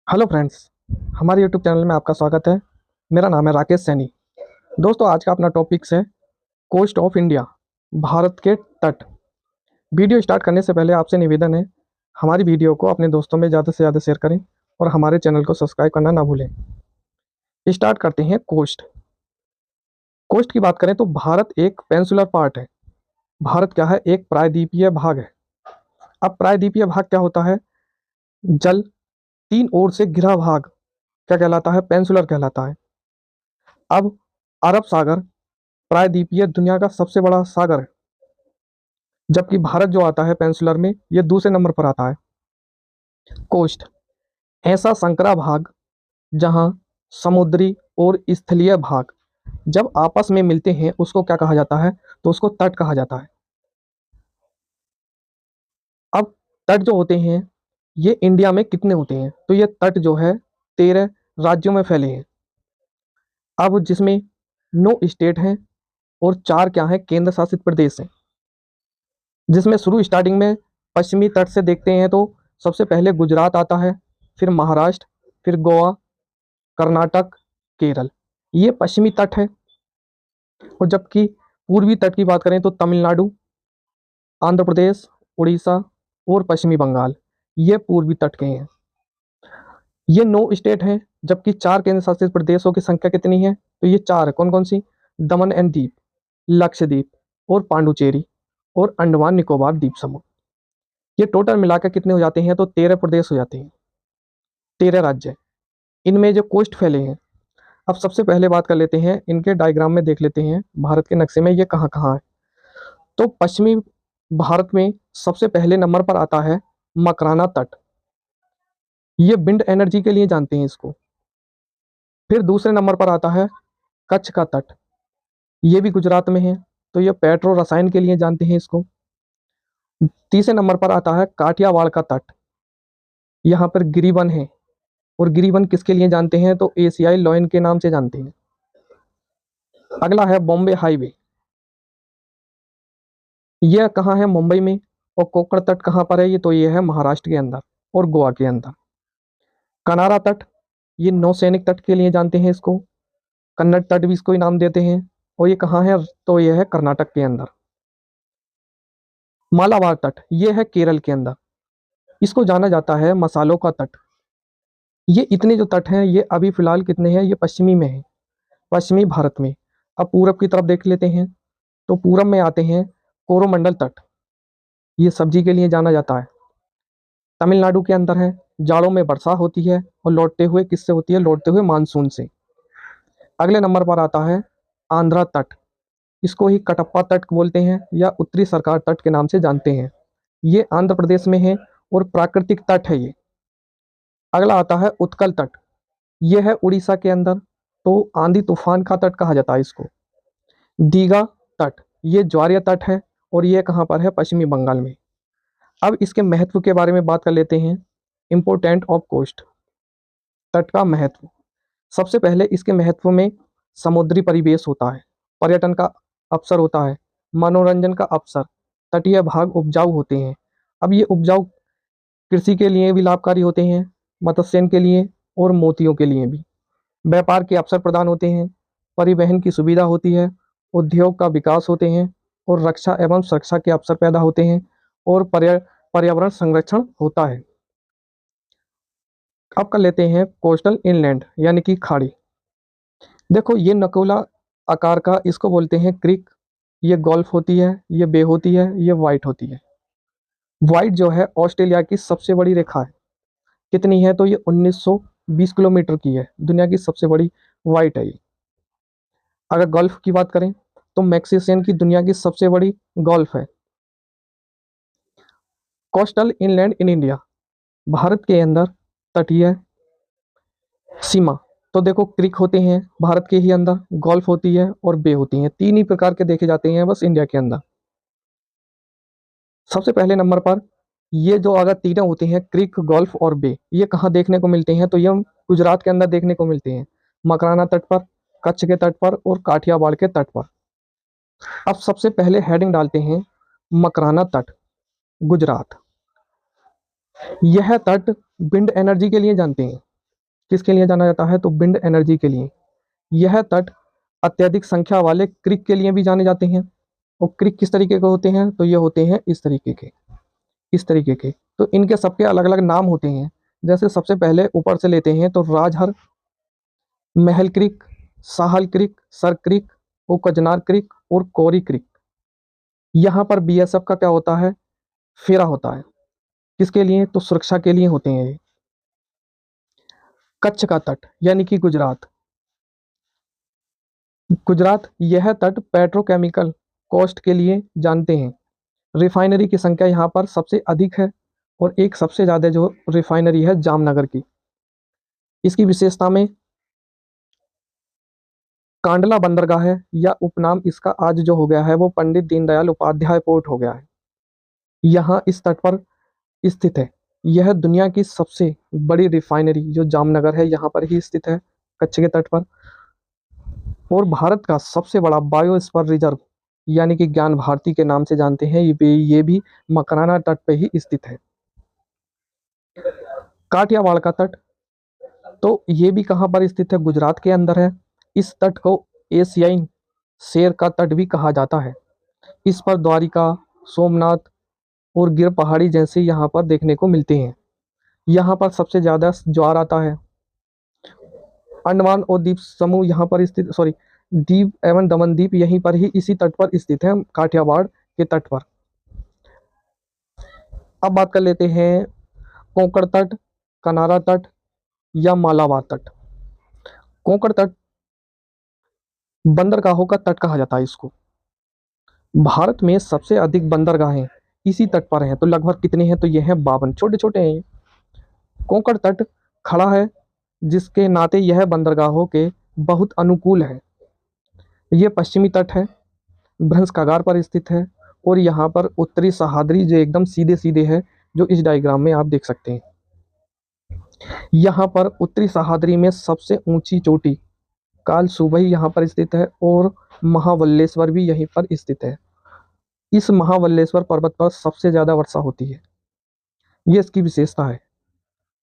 Hello friends, हमारे YouTube channel में आपका स्वागत है। मेरा नाम है राकेश सैनी। दोस्तों, आज का अपना टॉपिक्स है कोस्ट ऑफ इंडिया, भारत के तट। वीडियो स्टार्ट करने से पहले आपसे निवेदन है, हमारी वीडियो को अपने दोस्तों में ज़्यादा से ज़्यादा शेयर करें और हमारे चैनल को सब्सक्राइब करना ना भूलें। स्टार्ट करते हैं। कोस्ट कोस्ट की बात करें तो भारत एक पेंसुलर पार्ट है। भारत क्या है? एक प्रायद्वीपीय भाग है। अब प्रायद्वीपीय भाग क्या होता है? जल तीन ओर से घिरा भाग क्या कहलाता है? पेंसुलर कहलाता है। अब अरब सागर प्रायद्वीपीय दुनिया का सबसे बड़ा सागर है, जबकि भारत जो आता है पेंसुलर में ये दूसरे नंबर पर आता है। कोस्ट ऐसा संकरा भाग जहां समुद्री और स्थलीय भाग जब आपस में मिलते हैं उसको क्या कहा जाता है? तो उसको तट कहा जाता है। अब तट जो होते हैं ये इंडिया में कितने होते हैं? तो ये तट जो है 13 राज्यों में फैले हैं। अब जिसमें 9 स्टेट हैं और 4 क्या हैं? केंद्र शासित प्रदेश हैं। जिसमें शुरू स्टार्टिंग में पश्चिमी तट से देखते हैं तो सबसे पहले गुजरात आता है, फिर महाराष्ट्र, फिर गोवा, कर्नाटक, केरल। ये पश्चिमी तट है। और जबकि पूर्वी तट की बात करें तो तमिलनाडु, आंध्र प्रदेश, उड़ीसा और पश्चिमी बंगाल ये पूर्वी तट के हैं। ये 9 स्टेट हैं, जबकि 4 केंद्र शासित प्रदेशों की संख्या कितनी है? तो ये 4 है। कौन कौन सी? दमन एंड दीप, लक्षद्वीप और पांडुचेरी और अंडमान निकोबार द्वीप समूह। ये टोटल मिलाकर कितने हो जाते हैं? तो 13 प्रदेश हो जाते हैं, 13 राज्य। इनमें जो कोस्ट फैले हैं, अब सबसे पहले बात कर लेते हैं, इनके डायग्राम में देख लेते हैं भारत के नक्शे में ये कहाँ कहाँ है। तो पश्चिमी भारत में सबसे पहले नंबर पर आता है मकराना तट। ये विंड एनर्जी के लिए जानते हैं इसको। फिर दूसरे नंबर पर आता है कच्छ का तट। ये भी गुजरात में है, तो ये पेट्रो रसायन के लिए जानते हैं इसको। तीसरे नंबर पर आता है काठियावाड़ का तट। यहाँ पर गिरिवन है, और गिरिवन किसके लिए जानते हैं? तो एशियाई लॉयन के नाम से जानते हैं। अगला है बॉम्बे हाईवे। यह कहाँ है? मुंबई में। और कोंकण तट कहाँ पर है? ये तो ये है महाराष्ट्र के अंदर और गोवा के अंदर। कनारा तट, ये नौसैनिक तट के लिए जानते हैं इसको। कन्नड़ तट भी इसको ही नाम देते हैं। और ये कहाँ है? तो ये है कर्नाटक के अंदर। मालाबार तट, ये है केरल के अंदर। इसको जाना जाता है मसालों का तट। ये इतने जो तट हैं ये अभी फिलहाल कितने हैं? ये पश्चिमी में है, पश्चिमी भारत में। अब पूरब की तरफ देख लेते हैं, तो पूरब में आते हैं कोरोमंडल तट। ये सब्जी के लिए जाना जाता है, तमिलनाडु के अंदर है। जाड़ों में वर्षा होती है और लौटते हुए किससे होती है? लौटते हुए मानसून से। अगले नंबर पर आता है आंध्रा तट। इसको ही कटप्पा तट बोलते हैं या उत्तरी सरकार तट के नाम से जानते हैं। ये आंध्र प्रदेश में है और प्राकृतिक तट है ये। अगला आता है उत्कल तट। ये है उड़ीसा के अंदर, तो आंधी तूफान का तट कहा जाता है इसको। दीघा तट, ये ज्वारीय तट है और ये कहाँ पर है? पश्चिमी बंगाल में। अब इसके महत्व के बारे में बात कर लेते हैं। इंपोर्टेंट ऑफ कोस्ट, तट का महत्व। सबसे पहले इसके महत्व में समुद्री परिवेश होता है, पर्यटन का अवसर होता है, मनोरंजन का अवसर, तटीय भाग उपजाऊ होते हैं। अब ये उपजाऊ कृषि के लिए भी लाभकारी होते हैं, मत्स्यन के लिए और मोतियों के लिए भी। व्यापार के अवसर प्रदान होते हैं, परिवहन की सुविधा होती है, उद्योग का विकास होते हैं और रक्षा एवं सुरक्षा के अवसर पैदा होते हैं और पर्यावरण संरक्षण होता है। अब कर लेते हैं कोस्टल इनलैंड यानी कि खाड़ी। देखो ये नकोला आकार का, इसको बोलते हैं क्रिक। ये गोल्फ होती है, ये बे होती है, ये वाइट होती है। वाइट जो है ऑस्ट्रेलिया की सबसे बड़ी रेखा है। कितनी है? तो ये 1920 किलोमीटर की है, दुनिया की सबसे बड़ी वाइट है ये। अगर गोल्फ की बात करें तो मैक्सिसियन की दुनिया की सबसे बड़ी गोल्फ है। Coastal inland in India, Bharat के अंदर तटीय सीमा। तो देखो क्रिक होते हैं भारत के ही अंदर, गोल्फ होती है और बे होती हैं। तीन ही प्रकार के देखे जाते हैं बस इंडिया के अंदर। सबसे पहले नंबर पर ये जो अगर तीनों होते हैं क्रिक, गोल्फ और बे, ये कहाँ देखने को मिलते हैं? तो ये गुजरात के अंदर देखने को मिलते हैं, मकराना तट पर, कच्छ के तट पर और काठियावाड़ के तट पर। अब सबसे पहले हेडिंग डालते हैं मकराना तट, गुजरात। यह तट विंड एनर्जी के लिए जानते हैं। किसके लिए जाना जाता है? तो विंड एनर्जी के लिए। यह तट अत्यधिक संख्या वाले क्रिक के लिए भी जाने जाते हैं। और क्रिक किस तरीके के होते हैं? तो ये होते हैं इस तरीके के, इस तरीके के। तो इनके सबके अलग अलग नाम होते हैं। जैसे सबसे पहले ऊपर से लेते हैं तो राजहर, महल क्रिक, साहल क्रिक, सर क्रिक, ओकजनार क्रिक और कोरी क्रिक। यहाँ पर बीएसएफ का क्या होता है? फेरा होता है। किसके लिए? तो सुरक्षा के लिए होते हैं ये। कच्छ का तट यानी कि गुजरात। गुजरात यह तट पेट्रोकेमिकल कोस्ट के लिए जानते हैं। रिफाइनरी की संख्या यहाँ पर सबसे अधिक है और एक सबसे ज़्यादा जो रिफाइनरी है जामनगर की। इसकी विशेषता में कांडला बंदरगाह है, या उपनाम इसका आज जो हो गया है वो पंडित दीनदयाल उपाध्याय पोर्ट हो गया है। यहाँ इस तट पर स्थित है। यह दुनिया की सबसे बड़ी रिफाइनरी जो जामनगर है यहाँ पर ही स्थित है, कच्छ के तट पर। और भारत का सबसे बड़ा बायोस्फीयर रिजर्व यानी कि ज्ञान भारती के नाम से जानते हैं, ये भी मकराना तट पे ही स्थित है। काठियावाड़ का तट, तो ये भी कहाँ पर स्थित है? गुजरात के अंदर है। इस तट को एशियाई शेर का तट भी कहा जाता है। इस पर द्वारिका, सोमनाथ और गिर पहाड़ी जैसे यहाँ पर देखने को मिलते हैं। यहाँ पर सबसे ज़्यादा ज्वार आता है। अंडमान और द्वीप समूह यहाँ पर स्थित, सॉरी, दीव एवं दमन द्वीप यहीं पर ही इसी तट पर स्थित है, काठियावाड़ के तट पर। अब बात कर लेते हैं कोंकण तट, कनारा तट या मालाबार तट। कोंकण तट बंदरगाहों का तट कहा जाता है इसको। भारत में सबसे अधिक बंदरगाहें इसी तट पर हैं। तो लगभग कितने हैं? तो ये हैं 52, छोटे छोटे हैं ये। कोंकण तट खड़ा है, जिसके नाते यह बंदरगाहों के बहुत अनुकूल है। ये पश्चिमी तट है, भ्रंश कगार पर स्थित है। और यहाँ पर उत्तरी सह्याद्री जो एकदम सीधे सीधे है, जो इस डायग्राम में आप देख सकते हैं। यहाँ पर उत्तरी सह्याद्री में सबसे ऊंची चोटी काल सुबही यहाँ पर स्थित है और महाबलेश्वर भी यहीं पर स्थित है। इस महाबलेश्वर पर्वत पर सबसे ज़्यादा वर्षा होती है, ये इसकी विशेषता है।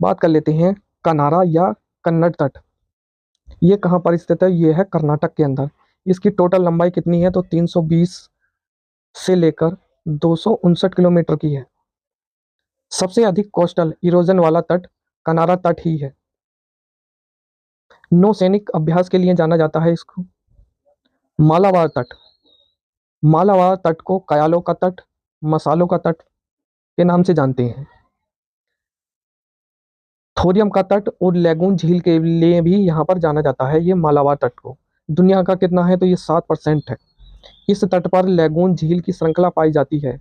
बात कर लेते हैं कनारा या कन्नड़ तट। ये कहाँ पर स्थित है? ये है कर्नाटक के अंदर। इसकी टोटल लंबाई कितनी है? तो 320 से लेकर 259 किलोमीटर की है। सबसे अधिक कोस्टल इरोजन वाला तट कनारा तट ही है। नौसैनिक अभ्यास के लिए जाना जाता है इसको। मालाबार तट, मालाबार तट को कयालों का तट, मसालों का तट के नाम से जानते हैं। थोरियम का तट और लेगून झील के लिए भी यहाँ पर जाना जाता है ये मालाबार तट को। दुनिया का कितना है? तो ये 7% है। इस तट पर लेगून झील की श्रृंखला पाई जाती है।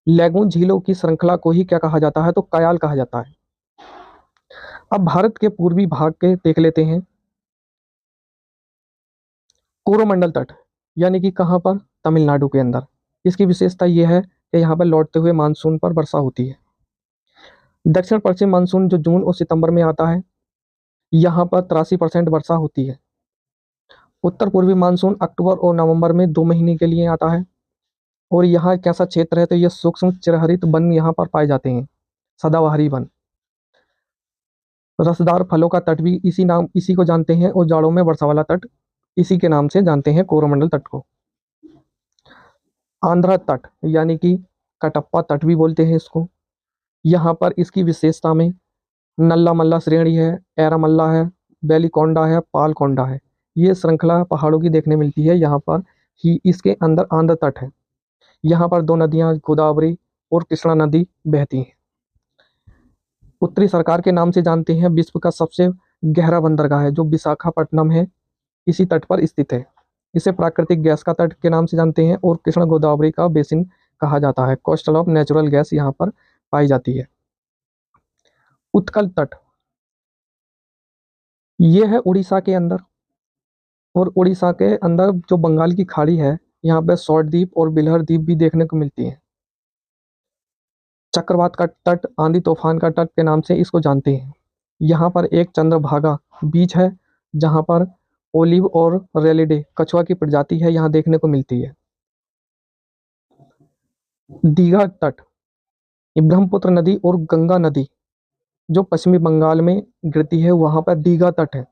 लेगून झीलों की श्रृंखला को ही क्या कहा जाता है? तो कयाल कहा जाता है। अब भारत के पूर्वी भाग के देख लेते हैं। कोरोमंडल तट यानी कि कहाँ पर? तमिलनाडु के अंदर। इसकी विशेषता यह है कि यहाँ पर लौटते हुए मानसून पर वर्षा होती है। दक्षिण पश्चिम मानसून जो जून और सितंबर में आता है, यहाँ पर 83% वर्षा होती है। उत्तर पूर्वी मानसून अक्टूबर और नवंबर में 2 महीने के लिए आता है। और यहाँ कैसा क्षेत्र है? तो ये सूक्ष्म चिरहरित वन यहाँ पर पाए जाते हैं, सदाबहारी वन। रसदार फलों का तट भी इसी को जानते हैं। और जाड़ों में वर्षा वाला तट इसी के नाम से जानते हैं, कोरोमंडल तट को। आंध्रा तट यानी कि कटप्पा तट भी बोलते हैं इसको। यहाँ पर इसकी विशेषता में नल्ला मल्ला श्रेणी है, एरामल्ला है, बेलीकोंडा है, पालकोंडा है। ये श्रृंखला पहाड़ों की देखने मिलती है। यहाँ पर ही इसके अंदर आंध्र तट है। यहाँ पर 2 नदियाँ गोदावरी और कृष्णा नदी बहती हैं। उत्तरी सरकार के नाम से जानते हैं। विश्व का सबसे गहरा बंदरगाह है जो विशाखापट्टनम है, इसी तट पर स्थित है। इसे प्राकृतिक गैस का तट के नाम से जानते हैं और कृष्णा गोदावरी का बेसिन कहा जाता है। कोस्टल ऑफ नेचुरल गैस यहाँ पर पाई जाती है। उत्कल तट, ये है उड़ीसा के अंदर। और उड़ीसा के अंदर जो बंगाल की खाड़ी है, यहाँ पे शॉर्ट द्वीप और बिलहर द्वीप भी देखने को मिलती है। चक्रवात का तट, आंधी तूफान का तट के नाम से इसको जानते हैं। यहाँ पर एक चंद्रभागा बीच है, जहाँ पर ओलिव और रेलिडे कछुआ की प्रजाति है यहाँ देखने को मिलती है। दीघा तट, ये ब्रह्मपुत्र नदी और गंगा नदी जो पश्चिमी बंगाल में गिरती है वहाँ पर दीघा तट है।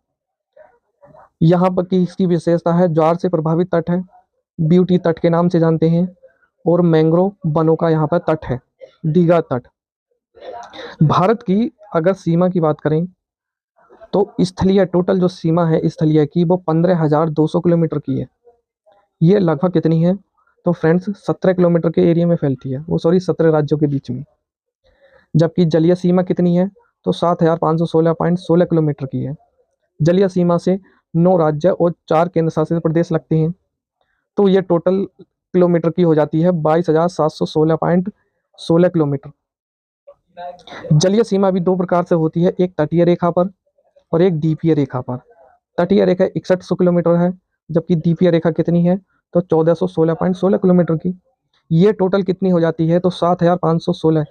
यहाँ पर की इसकी विशेषता है, ज्वार से प्रभावित तट है, ब्यूटी तट के नाम से जानते हैं, और मैंग्रोव वनों का यहाँ पर तट है, दीघा तट। भारत की अगर सीमा की बात करें तो स्थलीय टोटल जो सीमा है स्थलीय की वो 15,200 किलोमीटर की है। ये लगभग कितनी है? तो फ्रेंड्स 17 किलोमीटर के एरिया में फैलती है, वो सॉरी 17 राज्यों के बीच में। जबकि जलीय सीमा कितनी है? तो 7,516.16 किलोमीटर की है। जलीय सीमा से 9 राज्य और 4 केंद्र शासित प्रदेश लगते हैं, तो ये टोटल किलोमीटर की हो जाती है 22,716.16 किलोमीटर। जलीय सीमा भी दो प्रकार से होती है, एक तटीय रेखा पर और एक द्वीपीय रेखा पर। तटीय रेखा 6100 किलोमीटर है, जबकि द्वीपीय रेखा कितनी है? तो 1416.16 किलोमीटर की। ये टोटल कितनी हो जाती है? तो 7,516।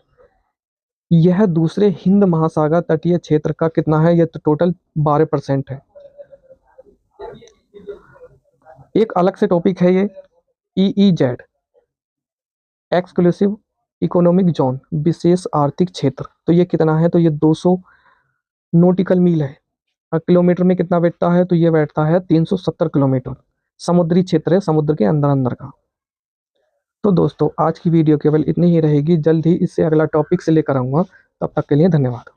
यह दूसरे हिंद महासागर तटीय क्षेत्र का कितना है? ये तो टोटल 12% है। एक अलग से टॉपिक है ये, EEZ, एक्सक्लूसिव इकोनॉमिक जोन, विशेष आर्थिक क्षेत्र। तो ये कितना है? तो ये 200 नॉटिकल मील है। किलोमीटर में कितना बैठता है? तो ये बैठता है 370 किलोमीटर। समुद्री क्षेत्र है, समुद्र के अंदर अंदर का। तो दोस्तों आज की वीडियो केवल इतनी ही रहेगी, जल्द ही इससे अगला टॉपिक से लेकर आऊँगा। तब तक के लिए धन्यवाद।